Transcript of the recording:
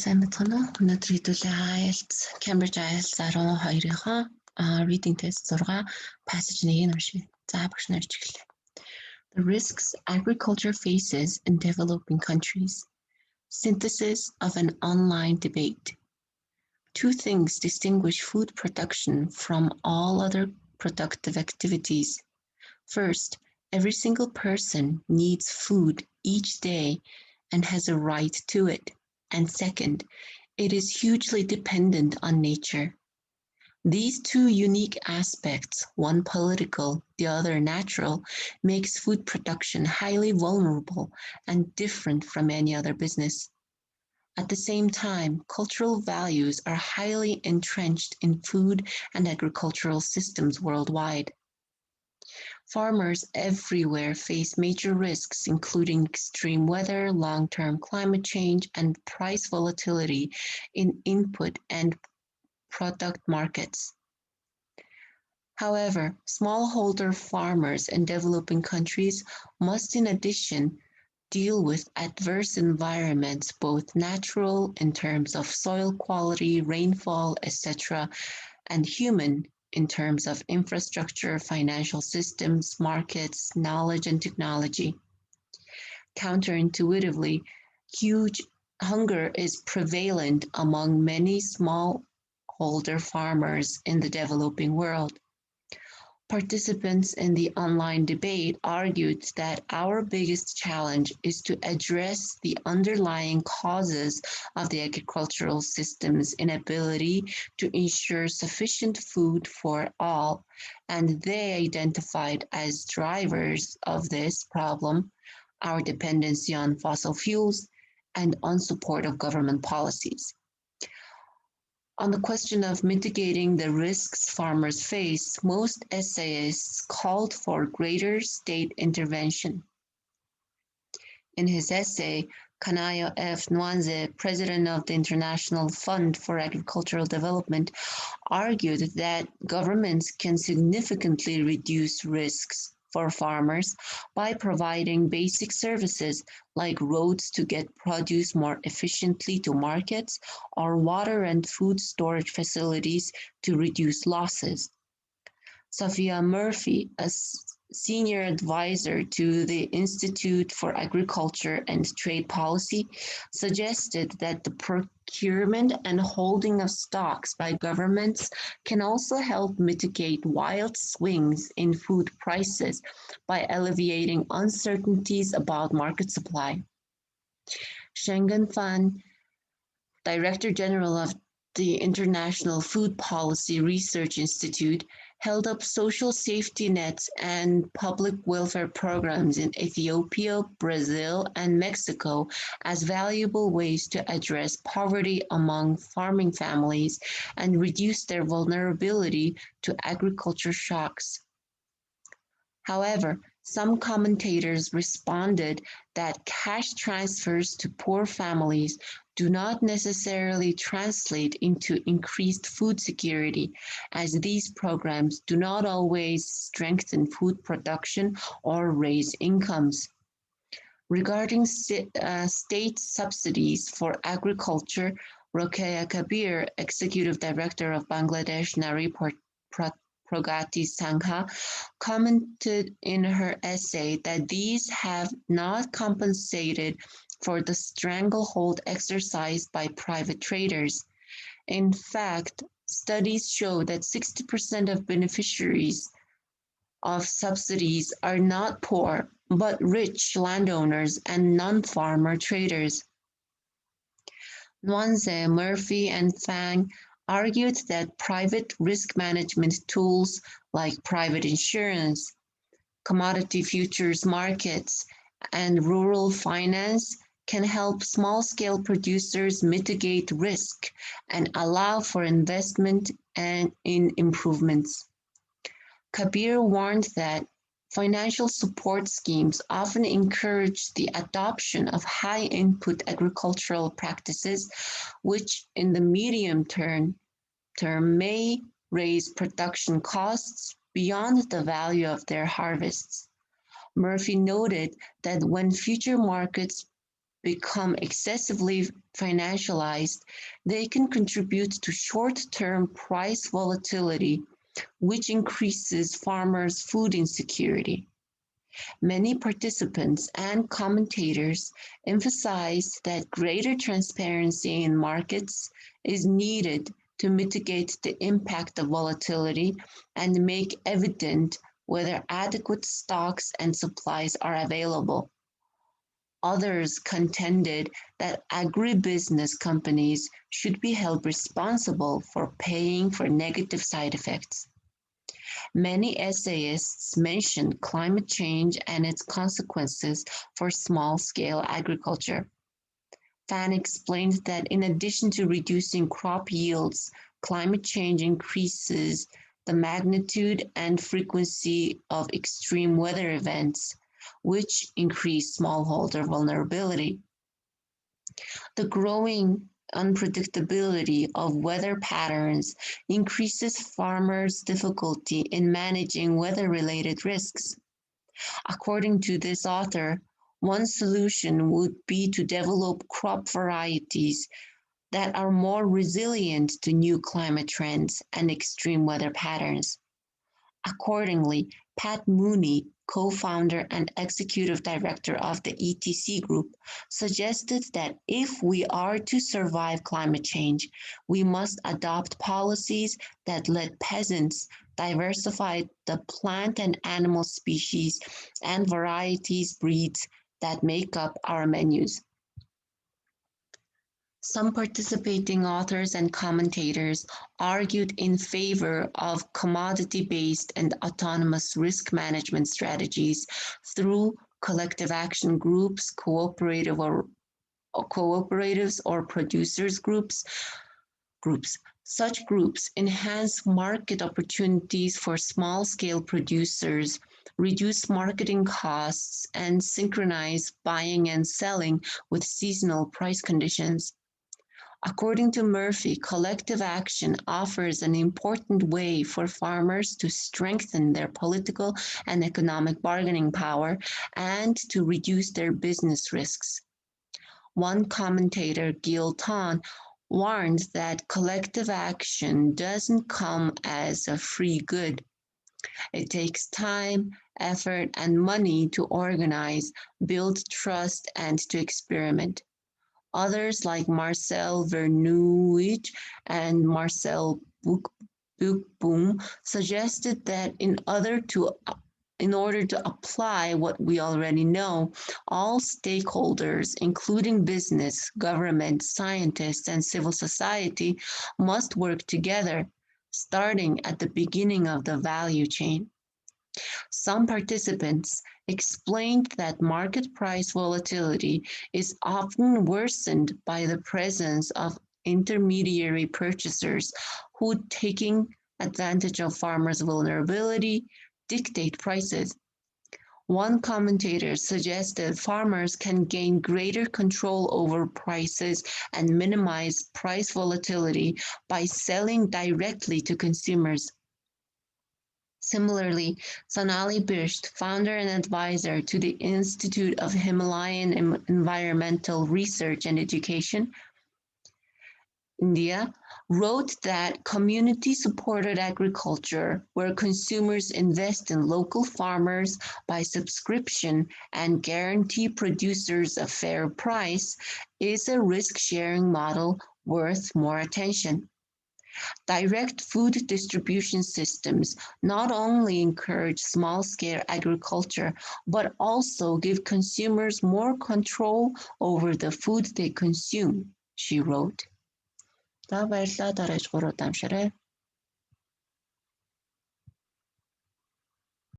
сайн байцгаана уу? Өнөөдөр хэдүүлээ IELTS Cambridge IELTS 12-ийнхоо reading test 6 passage 1-ийг уншия. За багш нар чиглэлээ. The risks agriculture faces in developing countries. Synthesis of an online debate. Two things distinguish food production from all other productive activities. First, every single person needs food each day and has a right to it. And second, it is hugely dependent on nature. These two unique aspects, one political, the other natural, makes food production highly vulnerable and different from any other business. At the same time, cultural values are highly entrenched in food and agricultural systems worldwide. Farmers everywhere face major risks, including extreme weather, long-term climate change, and price volatility in input and product markets. However, smallholder farmers in developing countries must in addition deal with adverse environments, both natural in terms of soil quality, rainfall, etc., and human in terms of infrastructure, financial systems, markets, knowledge, and technology. Counterintuitively, huge hunger is prevalent among many smallholder farmers in the developing world. Participants in the online debate argued that our biggest challenge is to address the underlying causes of the agricultural system's inability to ensure sufficient food for all, and they identified as drivers of this problem our dependency on fossil fuels and unsupportive government policies. On the question of mitigating the risks farmers face, most essayists called for greater state intervention. In his essay, Kanayo F. Nwanze, president of the International Fund for Agricultural Development, argued that governments can significantly reduce risks for farmers by providing basic services like roads to get produce more efficiently to markets or water and food storage facilities to reduce losses. Sophia Murphy, a senior advisor to the Institute for Agriculture and Trade Policy, suggested that the procurement and holding of stocks by governments can also help mitigate wild swings in food prices by alleviating uncertainties about market supply. Shengen Fan, Director General of the International Food Policy Research Institute, held up social safety nets and public welfare programs in Ethiopia, Brazil, and Mexico as valuable ways to address poverty among farming families and reduce their vulnerability to agriculture shocks. However, some commentators responded that cash transfers to poor families do not necessarily translate into increased food security, as these programs do not always strengthen food production or raise incomes. Regarding state subsidies for agriculture, Rokeya Kabir, Executive Director of Bangladesh Nari Pragati Sangha, commented in her essay that these have not compensated for the stranglehold exercised by private traders. In fact, studies show that 60% of beneficiaries of subsidies are not poor, but rich landowners and non-farmer traders. Nwanze, Murphy, and Fang argued that private risk management tools like private insurance, commodity futures markets, and rural finance can help small-scale producers mitigate risk and allow for investment and in improvements. Kabir warned that financial support schemes often encourage the adoption of high-input agricultural practices, which in the medium term may raise production costs beyond the value of their harvests. Murphy noted that when future markets become excessively financialized, they can contribute to short-term price volatility, which increases farmers' food insecurity. Many participants and commentators emphasize that greater transparency in markets is needed to mitigate the impact of volatility and make evident whether adequate stocks and supplies are available. Others contended that agribusiness companies should be held responsible for paying for negative side effects. Many essayists mention climate change and its consequences for small-scale agriculture. Fan explained that in addition to reducing crop yields, climate change increases the magnitude and frequency of extreme weather events, which increase smallholder vulnerability. The growing unpredictability of weather patterns increases farmers' difficulty in managing weather-related risks. According to this author, one solution would be to develop crop varieties that are more resilient to new climate trends and extreme weather patterns. Accordingly, Pat Mooney, co-founder and executive director of the ETC Group, suggested that if we are to survive climate change, we must adopt policies that let peasants diversify the plant and animal species and varieties breeds that make up our menus. Some participating authors and commentators argued in favor of commodity-based and autonomous risk management strategies through collective action groups, cooperatives or producers groups. Such groups enhance market opportunities for small-scale producers, reduce marketing costs, and synchronize buying and selling with seasonal price conditions. According to Murphy, collective action offers an important way for farmers to strengthen their political and economic bargaining power and to reduce their business risks. One commentator, Gil Ton, warned that collective action doesn't come as a free good. It takes time, effort, and money to organize, build trust, and to experiment. Others like Marcel Vernouillet and Marcel Bookboom suggested that in order to apply what we already know, all stakeholders, including business, government, scientists, and civil society, must work together, starting at the beginning of the value chain. Some participants explained that market price volatility is often worsened by the presence of intermediary purchasers who, taking advantage of farmers' vulnerability, dictate prices. One commentator suggested farmers can gain greater control over prices and minimize price volatility by selling directly to consumers. Similarly, Sonali Bisht, founder and advisor to the Institute of Himalayan Environmental Research and Education, India, wrote that community-supported agriculture, where consumers invest in local farmers by subscription and guarantee producers a fair price, is a risk-sharing model worth more attention. Direct food distribution systems not only encourage small-scale agriculture, but also give consumers more control over the food they consume, she wrote. За баярлалаа. Дараач 3 дамшаарай.